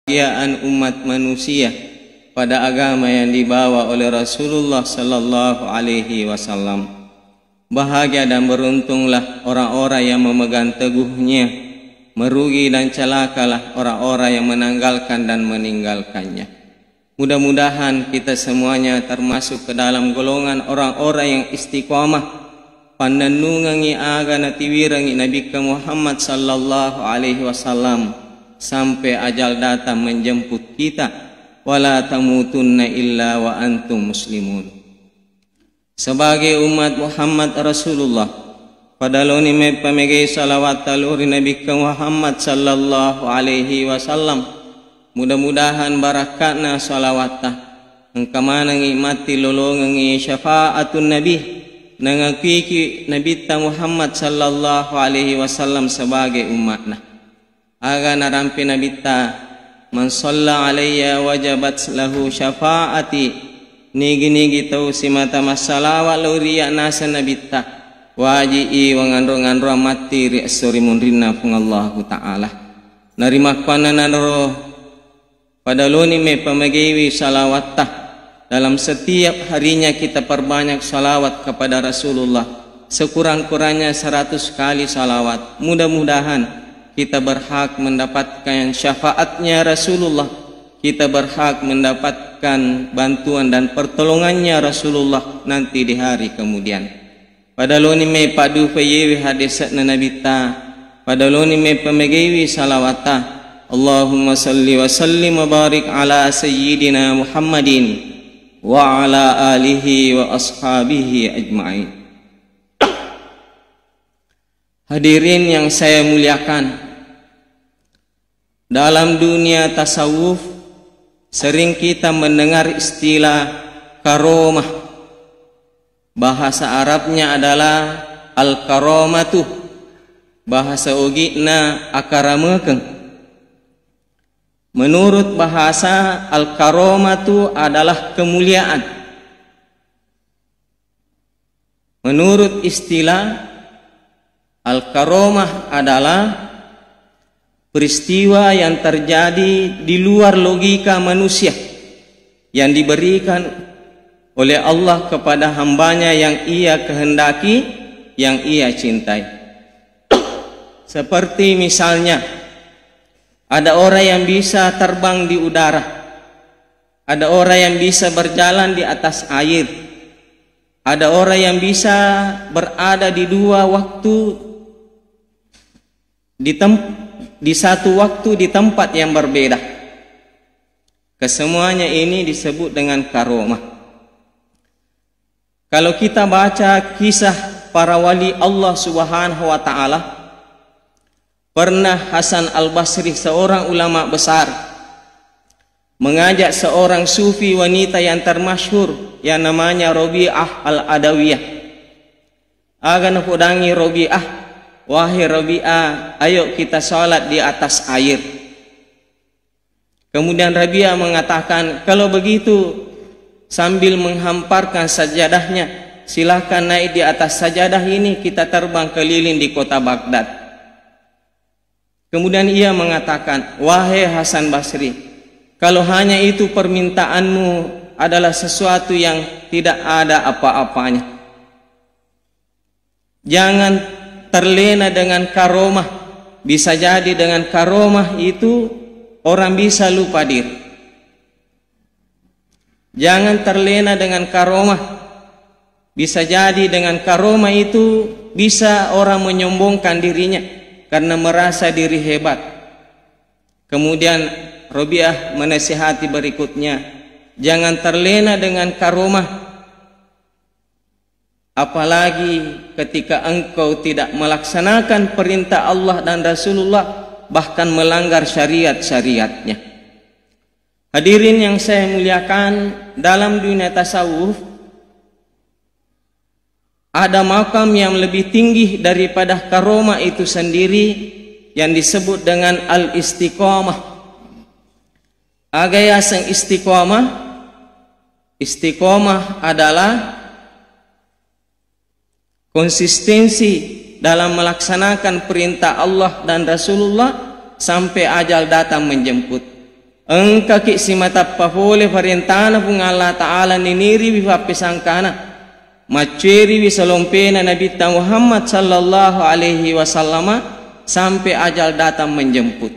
kebahagiaan umat manusia pada agama yang dibawa oleh Rasulullah sallallahu alaihi wasallam. Bahagia dan beruntunglah orang-orang yang memegang teguhnya, merugi dan celakalah orang-orang yang menanggalkan dan meninggalkannya. Mudah-mudahan kita semuanya termasuk ke dalam golongan orang-orang yang istiqamah pandanungangi agama tiwirangi Nabi Muhammad sallallahu alaihi wasallam sampai ajal datang menjemput kita. Wala tamutunna illa wa antum muslimun. Sebagai umat Muhammad Rasulullah, pada loni me pamegay salawat taluri Nabi Muhammad sallallahu alaihi wasallam, mudah-mudahan barakatna salawatah engkamanangi mati lolongangi syafaatun nabi nangakiki Nabi Muhammad sallallahu alaihi wasallam sebagai umatna. Aga narampi Nabi man shalla alayya wajabat lahu syafaati nigi-nigi tau simata masalawa luriya nasa Nabi waji'i wangandro-ngandro mati ri'asuri munrinna pungallahu ta'ala narimak panananro pada loni me pamagiwi salawatah. Dalam setiap harinya kita perbanyak salawat kepada Rasulullah, sekurang-kurangnya 100 kali salawat. Mudah-mudahan kita berhak mendapatkan syafaatnya Rasulullah, kita berhak mendapatkan bantuan dan pertolongannya Rasulullah nanti di hari kemudian. Pada loni me padu fayewi hadisatna Nabi pada loni me pamegewi salawata. Allahumma salli wa sallim wa barik ala sayyidina Muhammadin wa ala alihi wa ashabihi ajma'in. Hadirin yang saya muliakan, dalam dunia tasawuf sering kita mendengar istilah karomah. Bahasa Arabnya adalah al-karamatuh, bahasa ugina akaramekeun. Menurut bahasa, al-karamatu adalah kemuliaan. Menurut istilah, al-karamah adalah peristiwa yang terjadi di luar logika manusia yang diberikan oleh Allah kepada hambanya yang ia kehendaki, yang ia cintai. Seperti misalnya, ada orang yang bisa terbang di udara, ada orang yang bisa berjalan di atas air, ada orang yang bisa berada di dua waktu di satu waktu di tempat yang berbeda. Kesemuanya ini disebut dengan karomah. Kalau kita baca kisah para wali Allah Subhanahu wa ta'ala, pernah Hasan al-Basri, seorang ulama besar, mengajak seorang sufi wanita yang termasyhur yang namanya Rabi'ah al-Adawiyah. Agan pudangi Rabi'ah, wahai Rabi'ah, ayo kita salat di atas air. Kemudian Rabi'ah mengatakan, kalau begitu sambil menghamparkan sajadahnya, silakan naik di atas sajadah ini, kita terbang keliling di kota Baghdad. Kemudian ia mengatakan, wahai Hasan Basri, kalau hanya itu permintaanmu adalah sesuatu yang tidak ada apa-apanya. Jangan terlena dengan karomah. Bisa jadi dengan karomah itu orang bisa lupa diri. Jangan terlena dengan karomah. Bisa jadi dengan karomah itu bisa orang menyombongkan dirinya karena merasa diri hebat. Kemudian Rabi'ah menasihati berikutnya, jangan terlena dengan karomah, apalagi ketika engkau tidak melaksanakan perintah Allah dan Rasulullah, bahkan melanggar syariat-syariatnya. Hadirin yang saya muliakan, dalam dunia tasawuf ada makam yang lebih tinggi daripada karomah itu sendiri yang disebut dengan al-istiqamah. Agaya sang istiqamah, istiqamah adalah konsistensi dalam melaksanakan perintah Allah dan Rasulullah sampai ajal datang menjemput. engka ki si matappa fole farentana pung Allah Ta'ala niniri wifa pesangkana maceri wisalompena Nabi Muhammad sallallahu alaihi wasallam sampai ajal datang menjemput.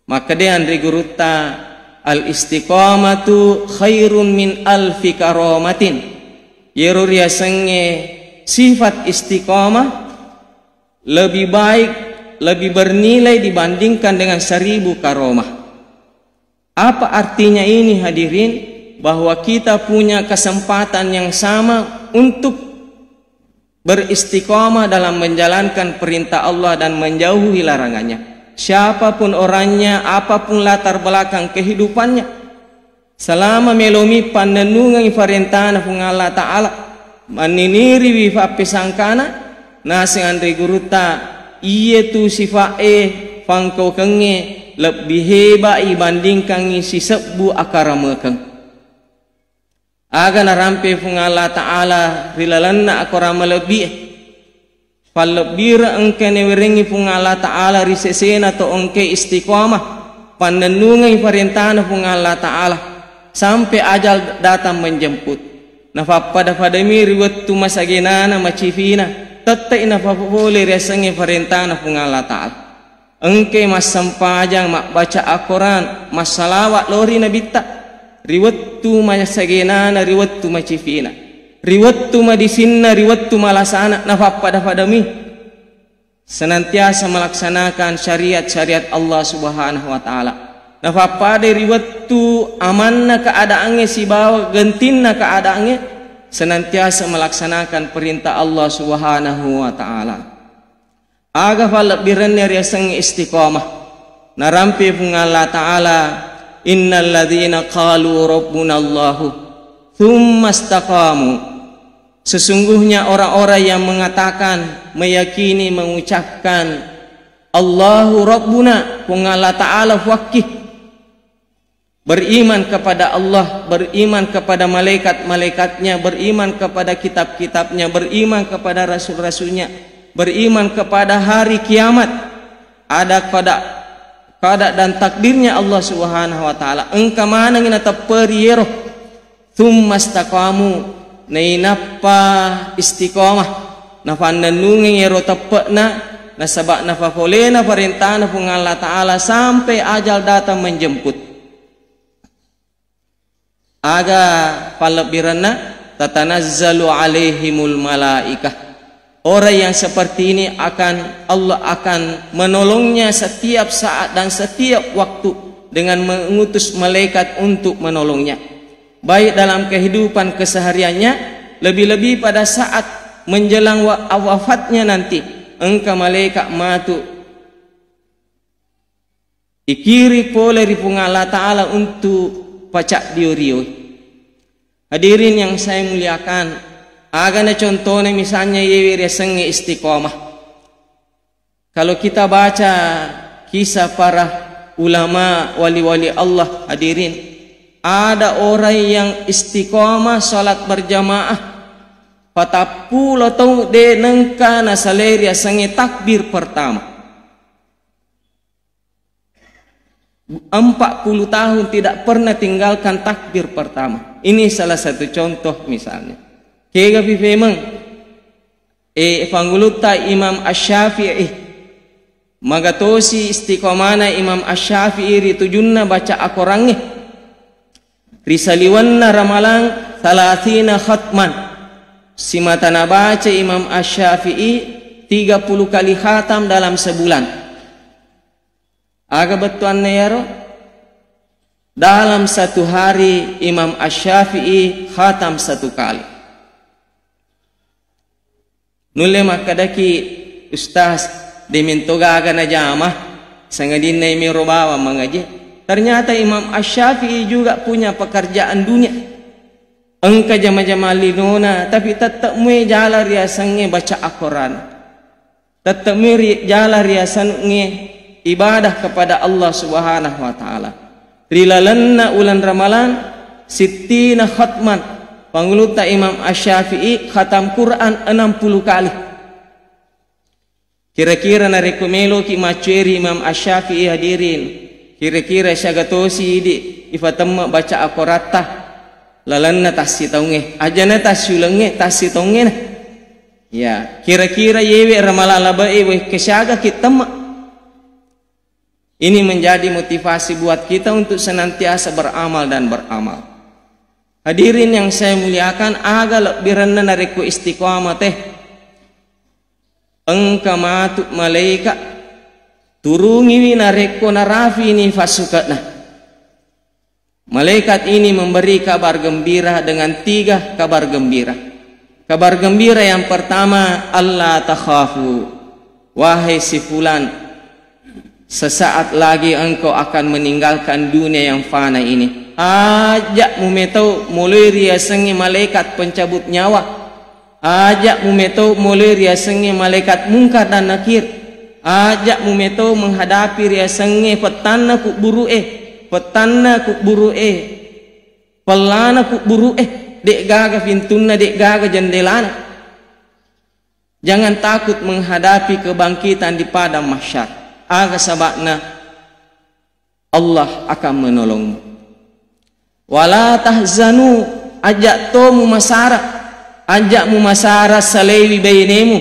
Maka dia andri guruta al istiqamatu khairun min alfi karamatin. Yeruria senge sifat istiqamah lebih baik, lebih bernilai dibandingkan dengan 1000 karomah. Apa artinya ini hadirin? Bahwa kita punya kesempatan yang sama untuk beristiqamah dalam menjalankan perintah Allah dan menjauhi larangannya. Siapapun orangnya, apapun latar belakang kehidupannya, selama melomi pandenungan farentana pung Allah Ta'ala maniniri wifa pesangkana nasi andri guruta iye tu sifae fangkau kenge lebih hebat dibandingkan si sebu akaramekeng. Aga narampe pung Allah Ta'ala rilalanna akorama lebih palebira engke newerengi pung Allah Ta'ala risesena to engke istiqamah pandenungan farentana pung Allah Ta'ala sampai ajal datang menjemput. Nafapada padami riwat tu masagenana macifina tetek nafapole resengi farentana pung Allah Ta'ala. Engke mas sampajang mak baca Al-Quran mas salawat lori nabita riwat tu masagenana riwat tu macifina riwat tu madisinna riwat tu malasana nafapada padami senantiasa melaksanakan syariat-syariat Allah Subhanahu wa Ta'ala. Nafapada riwat tu amanna keadaannya si bawa gentinna keadaannya senantiasa melaksanakan perintah Allah Subhanahu wa Ta'ala. Aga falak birannya riasang istiqamah narampi pung Allah Ta'ala innal ladzina qalu rabbuna Allahu thumma istaqamu. Sesungguhnya orang-orang yang mengatakan, meyakini, mengucapkan Allahu Rabbuna pung Allah Ta'ala wakih, beriman kepada Allah, beriman kepada malaikat-malaikatnya, beriman kepada kitab-kitabnya, beriman kepada rasul-rasulnya, beriman kepada hari kiamat, ada kada dan takdirnya Allah Subhanahu wa Ta'ala. Engka mana ngina taperiero thumma istaqamu nainapa istiqamah nafandanungi ero tepekna nasabak nafafolena perintahna pung Allah Ta'ala sampai ajal datang menjemput. Aga palabiranna tatanazzalu alaihimul malaikah. Orang yang seperti ini Allah akan menolongnya setiap saat dan setiap waktu dengan mengutus malaikat untuk menolongnya. Baik dalam kehidupan kesehariannya, lebih-lebih pada saat menjelang wafatnya nanti, engka malaikat matu ikiri pole ripung Allah Ta'ala untuk pacak diurioi. Hadirin yang saya muliakan, agana contohnya misalnya yewi resengi istiqamah. Kalau kita baca kisah para ulama wali-wali Allah, hadirin, ada orang yang istiqamah salat berjamaah patapulo tau de nengka nasaleria sange takbir pertama 40 tahun tidak pernah tinggalkan takbir pertama. Ini salah satu contoh misalnya. Kega memang pangguluta Imam Asy-Syafi'i magatosi istiqamana Imam Asy-Syafi'i ritujunna baca akorangnya risaliwanna ramalang 30 khatman. Simatana baca Imam Asy-Syafi'i 30 kali khatam dalam sebulan. Aga betuan nero dalam satu hari Imam Asy-Syafi'i khatam 1 kali. Nulle makadaki ustaz demintoga aga na jamah sangadin na imi robawa mengaji. Ternyata Imam Asy-Syafi'i juga punya pekerjaan dunia. Engka jama-jama linona tapi tetap mue jala riasannya baca Al-Quran. Tetap mue jala riasannya ibadah kepada Allah Subhanahu wa Ta'ala. Rilalanna ulan ramalan sittina khatman. Panguluta Imam Asy-Syafi'i khatam Quran 60 kali. Kira-kira na rekomelo ki maceri Imam Asy-Syafi'i hadirin. kira-kira syagatosi di ifatamma baca akorata lalanna tasi taunge ajana tasulenge tasi taunge na ya kira-kira yewe ramalala bae kesyaga kita. Ini menjadi motivasi buat kita untuk senantiasa beramal dan beramal. Hadirin yang saya muliakan, aga lebih rendah nariku istiqamah teh. Engka matuk malaikat turungi nareko narafi ini fasukatna. Malaikat ini memberi kabar gembira dengan 3 kabar gembira. Kabar gembira yang pertama, Allah takhafu, wahai si fulan, sesaat lagi engkau akan meninggalkan dunia yang fana ini. Ajak mumetau mulai riasengi malaikat pencabut nyawa. Ajak mumetau mulai riasengi malaikat mungkar dan nakir. Ajak mumetau menghadapi riasengi petana kuburu petana kuburu pelana kuburu dek gaga pintuna dek gaga jendelana. Jangan takut menghadapi kebangkitan di padang mahsyar. Aga sabakna Allah akan menolongmu. Wala tahzanu, ajak tomu masara, ajakmu masara salewi bainemu,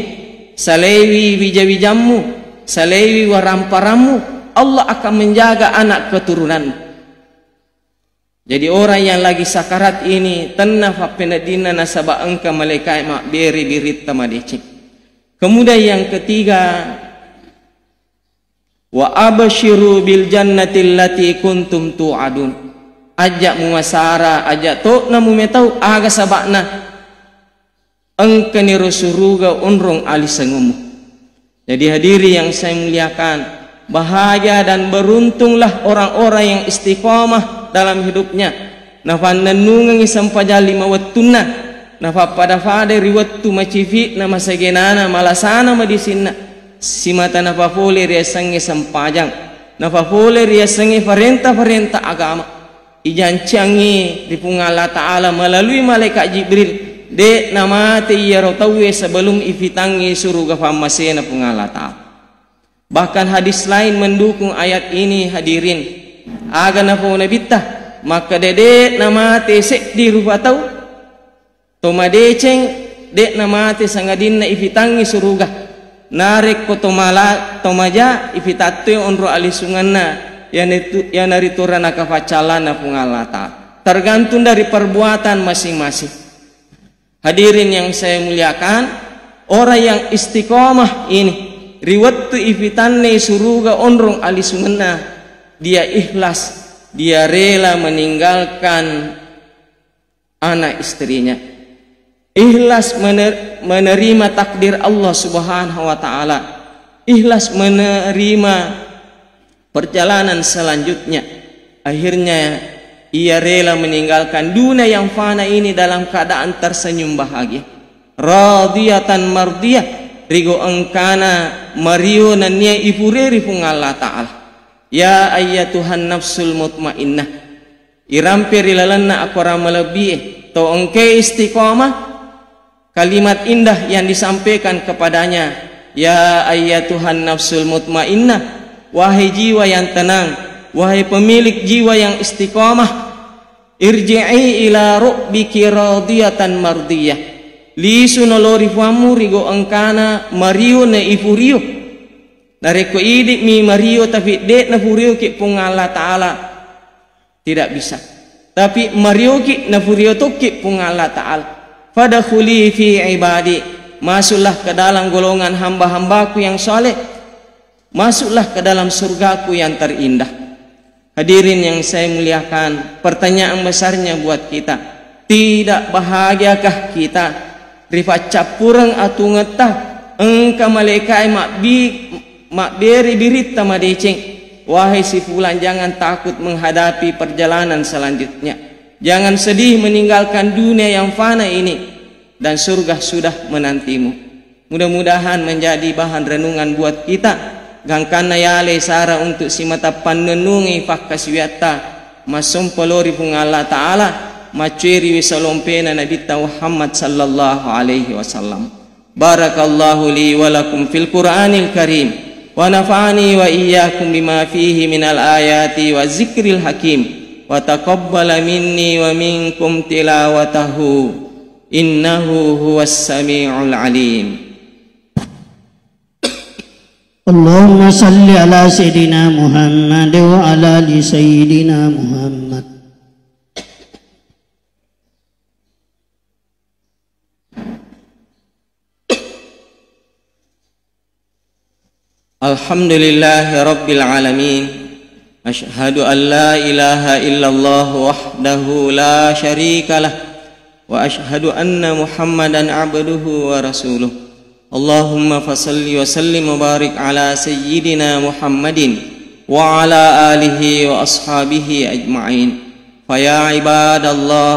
salewi wijawijammu, salewi waramparamu. Allah akan menjaga anak keturunanmu. Jadi orang yang lagi sakarat ini tenna fa penadina nasaba engka malaikat mak beri birit tamadecik. Kemudian yang ketiga, wa abashiru bil jannati allati kuntum tu'adun. Ajak mumasara, ajak tok namu metau aga sabakna engke ni rusuruga unrung alisengumu. Jadi hadiri yang saya muliakan, bahagia dan beruntunglah orang-orang yang istiqamah dalam hidupnya. Nafa nanungang isampajali mawattunna, nafa pada fade riwattu macifi nama sagenana malasana madisinna. Si mata nafafole riasangi sampajang, nafafole riasangi farenta agama, ijancangi di Allah Ta'ala melalui malaikat Jibril de namate iya rotawe sebelum ifitangi surga famasena pung Allah Ta'ala. Bahkan hadis lain mendukung ayat ini hadirin. Aga nafona bittah maka dede namate sek di rupa tau tomadeceng de namate sangadinna ifitangi surga. Narik ko tomaja ifitatu onro alisunganna yang naritura nakafacalana pungalata tergantung dari perbuatan masing-masing. Hadirin yang saya muliakan, orang yang istiqomah ini riwattu ifitanne suruga onrong alisunganna, dia ikhlas, dia rela meninggalkan anak istrinya. Ikhlas menerima takdir Allah Subhanahu wa Ta'ala. Ikhlas menerima perjalanan selanjutnya. Akhirnya ia rela meninggalkan dunia yang fana ini dalam keadaan tersenyum bahagia. Radiyatan mardiyah, rigo engkana mario nanya ifureri fung Allah Ta'ala. Ya ayyatuhan nafsul mutmainnah, irampiri lalanna akora melebihi to engke istiqamah. Kalimat indah yang disampaikan kepadanya, ya ayyatuhan nafsul mutmainnah, wahai jiwa yang tenang, wahai pemilik jiwa yang istiqamah, irji'i ila rabbiki radiyatan mardiyah. Lisu nolori famu rigo engkana mario na ifurio. Nareko idik mi mario tapi dek na furio ki pung Allah Ta'ala tidak bisa. Tapi mario ki na furio to ki pung Allah Ta'ala. Fadakhuli fi ibadi, masuklah ke dalam golongan hamba-hambaku yang soleh, masuklah ke dalam surgaku yang terindah. Hadirin yang saya muliakan, pertanyaan besarnya buat kita, tidak bahagiakah kita rifat capurang atu ngetah engka malaikai mak beri birita madeceng. Wahai si fulan, jangan takut menghadapi perjalanan selanjutnya. Jangan sedih meninggalkan dunia yang fana ini, dan surga sudah menantimu. Mudah-mudahan menjadi bahan renungan buat kita. Gangkana yale sara untuk si mata panenungi fakkaswiata masum pelori pung Allah Ta'ala macuiri wisalompena Nabi Muhammad sallallahu alaihi wasallam. Barakallahu li wa lakum fil Qur'anil Karim wa nafa'ani wa iyyakum bima fihi minal ayati wa zikril hakim wa taqabbala minni wa minkum tilawatahu innahu huwas sami'ul alim. Allahumma salli ala Sayyidina Muhammad wa ala ali Sayyidina Muhammad. Alhamdulillahi rabbil alamin. Asyhadu an la ilaha illallah wahdahu la syarikalah wa asyhadu anna Muhammadan abduhu wa rasuluh. Allahumma fasalli wa sallim wa barik ala sayyidina Muhammadin wa ala alihi wa ashabihi ajma'in. Fa ya ibadallah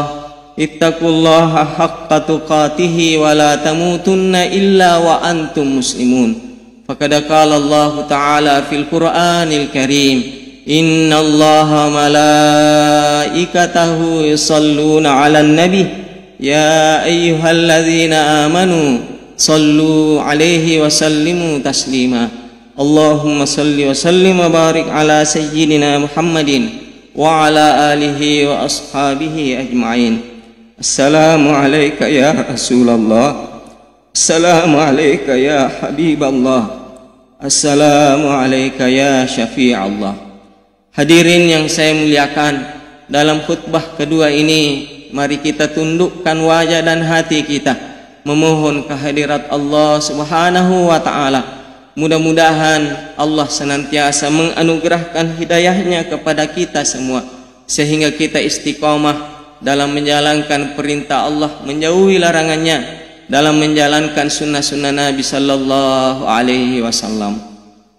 ittaqullaha haqqa tuqatih wa la tamutunna illa wa antum muslimun. Faqad qala Allah ta'ala fil Qur'anil Karim, innallaha malaikatahu yusalluna 'alan nabi ya ayyuhalladzina amanu sallu alaihi wa sallimu taslima. Allahumma salli wa sallim wa barik ala sayyidina Muhammadin wa ala alihi wa ashabihi ajma'in. Assalamu alayka ya Rasulullah, assalamu alayka ya Habiballah, assalamu alayka ya Syafi'allah. Hadirin yang saya muliakan, dalam khutbah kedua ini mari kita tundukkan wajah dan hati kita memohon kehadirat Allah Subhanahu wa ta'ala. Mudah-mudahan Allah senantiasa menganugerahkan hidayahnya kepada kita semua, sehingga kita istiqomah dalam menjalankan perintah Allah, menjauhi larangannya, dalam menjalankan sunnah-sunnah Nabi sallallahu alaihi wasallam.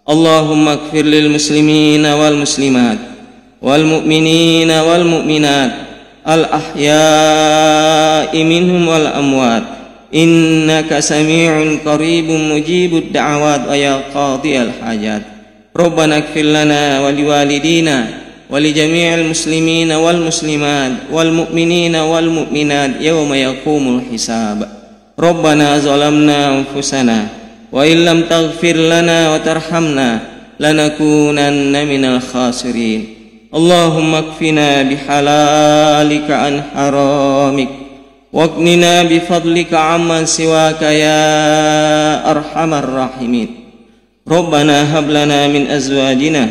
Allahumma ighfir lil muslimina wal muslimat wal mu'minina wal mu'minat al ahya'i minhum wal amwat innaka sami'un qaribun mujibud da'awat wa ya qadiyal hajat. Rabbana ighfir lana wa liwalidina wa li jami'il muslimina wal muslimat wal mu'minina wal mu'minat yawma yaqumul hisab. Rabbana zalamna anfusana wa illam taghfir lana wa tarhamna lanakunanna minal khasirin. Allahumma kfina bihalalika an haramik waqnina bifadlika amman siwaka ya arhamar rahimin. Rabbana hab lana min azwajina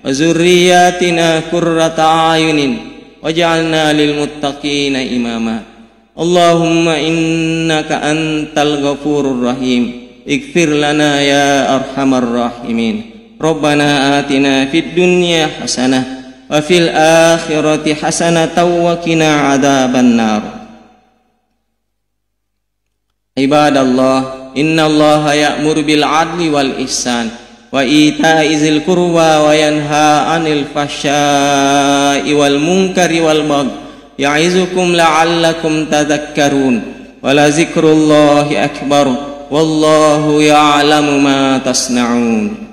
wa zurriyyatina qurrata a'yunin waj'alna lil muttaqina imama. Allahumma innaka antal ghafurur rahim ighfir lana ya arhamar rahimin. Rabbana atina fid dunya hasanah wa fil akhirati hasanatan wa qina adzabannar. Ibadallah, innallaha ya'muru bil 'adli wal ihsan wa ita'i dzil qurba wa yanha 'anil fahsya'i wal munkari wal baghi ya'izukum la'allakum tadhakkarun. Wa la dzikrullahi akbar wallahu ya'lamu ma tasna'un.